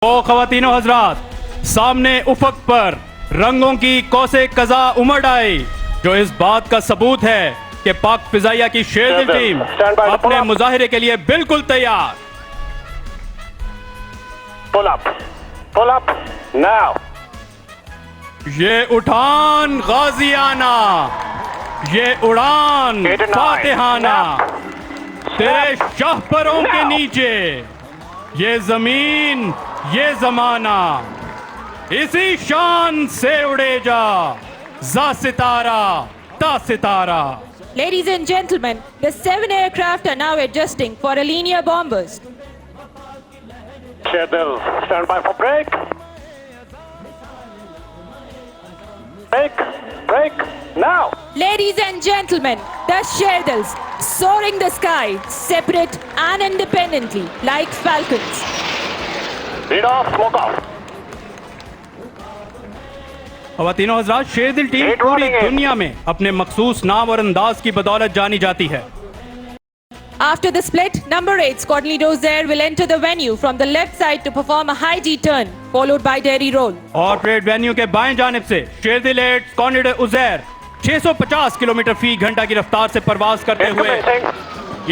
ओ ख़वातीनो हज़रात, सामने उफ़क़ पर रंगों की कौसे कज़ा उमड़ आई, जो इस बात का सबूत है कि पाक फिज़ाइया की शेरदिल टीम अपने मुजाहिरे के लिए बिल्कुल तैयार। Pull up now. ये उठान गाजियाना, ये उड़ान फातिहाना, तेरे शाहपरों के नीचे ये जमीन ये जमाना, इसी शान से उड़े जा सितारा ता सितारा। Ladies and gentlemen, the 7 aircraft are now adjusting for a linear bombers. Sherdil, stand by for break. Break now. Ladies and gentlemen, the Sherdils soaring the sky, separate and independently, like falcons. Lead off, smoke off. ख़वातीनो Hazrat, Sherdil team पूरी दुनिया में अपने मखसूस नाम और अंदाज की बदौलत जानी जाती है। After the split, number 8 Squad Leader Uzair will enter the venue from the left side to perform a high G turn, followed by Derry roll. और परेड वेन्यू के बाएं जानिब से शेरदिल 8 स्क्वाड लीडर उज़ैर 650 किलोमीटर फी घंटा की रफ्तार से परवाज करते हुए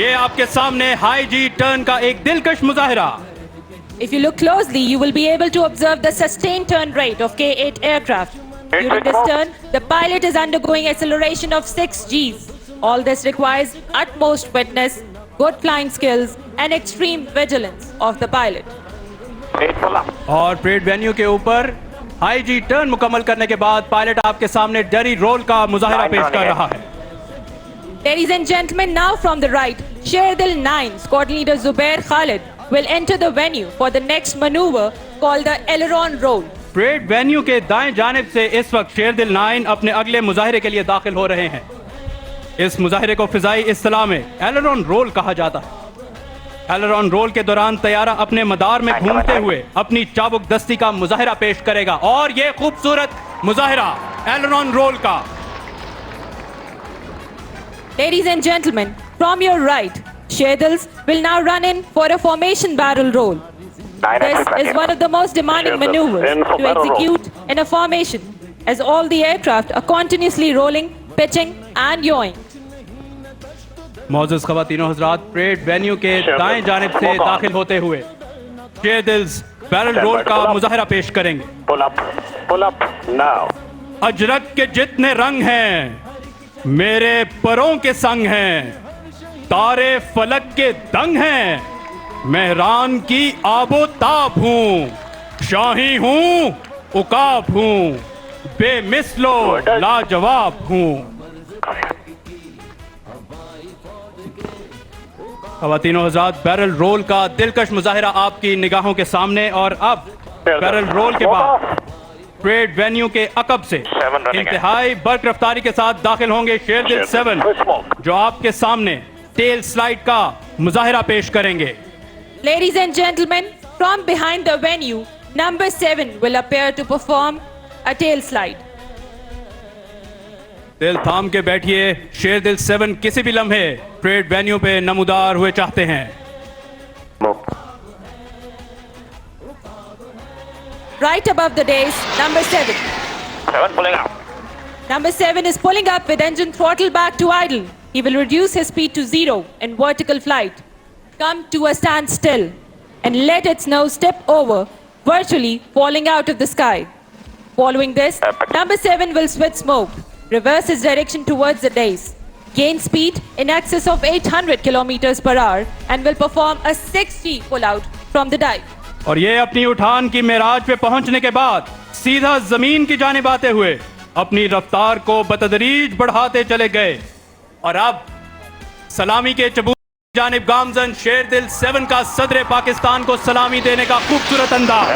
ये आपके सामने हाई जी टर्न का एक दिलकश मुजाहिरा। If you look closely, you will be able to observe the sustained turn rate of K-8 aircraft. During this turn, the pilot is undergoing acceleration of 6 Gs. All this requires utmost fitness, good flying skills and extreme vigilance of the pilot. और parade venue के ऊपर high जी turn मुकम्मल करने के बाद pilot आपके सामने dairy role का मुजाहिरा पेश कर रहा है। Ladies and gentlemen, now from the right, Sherdil 9 Squad Leader Zubair Khalid will enter the venue for the next maneuver called the aileron roll. Parade venue के दाएं जानिब से इस वक्त शेरदिल 9 अपने अगले मुजाहिरे के लिए दाखिल हो रहे हैं। इस मुजाहिरे को फिजाई इस्तिलाह में एलेरॉन रोल कहा जाता है। एलेरॉन रोल के दौरान तैयारा अपने मदार में घूमते हुए अपनी चाबुक दस्ती का मुजाहिरा पेश करेगा और ये खूबसूरत मुजाहिरा एलेरॉन रोल का। Ladies and gentlemen, from your right, Sherdils will now run in for a formation barrel roll. This is one of the most demanding maneuvers to execute in a formation, as all the aircraft are continuously rolling, pitching and yawing. मौजूद ख़वातीनो हज़रात, parade venue के दाएं जानिब से दाखिल होते हुए Sherdils barrel role का मुजाहिरा पेश करेंगे। Pull up now. अजरक के जितने रंग हैं मेरे परों के संग हैं, तारे फलक के दंग हैं, मेहरान की आबो ताब हूँ, शाही हूँ उकाब हूँ, बेमिसलो लाजवाब हूँ। ख़वातीनो हज़रात, बैरल रोल का दिलकश मुजाहिरा आपकी निगाहों के सामने। और अब बैरल रोल के बाद परेड वेन्यू के अकब से इंतहाई बर्क रफ्तारी के साथ दाखिल होंगे शेरदिल 7, जो आपके सामने टेल स्लाइड का मुजाहिरा पेश करेंगे। Ladies and gentlemen, from behind the venue, number 7 will appear to perform a tail slide. दिल थाम के बैठिए, शेरदिल 7 किसी भी लम्हे परेड वेन्यू पे नमूदार हुए चाहते हैं। Right above the dais, number 7. 7 pulling up. Number 7 is pulling up with engine throttle back to idle. He will reduce his speed to 0 in vertical flight. Come to a standstill and let its nose step over, virtually falling out of the sky. Following this, number 7 will switch smoke, reverse his direction towards the dais, gain speed in excess of 800 kilometers per hour and will perform a 6G pull-out from the dive. और ये अपनी उठान की मेराज पे पहुंचने के बाद सीधा जमीन की जानिब आते हुए अपनी रफ्तार को बतदरीज बढ़ाते चले गए। और अब सलामी के चबूत की जानिब गामजन शेरदिल 7 का सदर पाकिस्तान को सलामी देने का खूबसूरत अंदाज।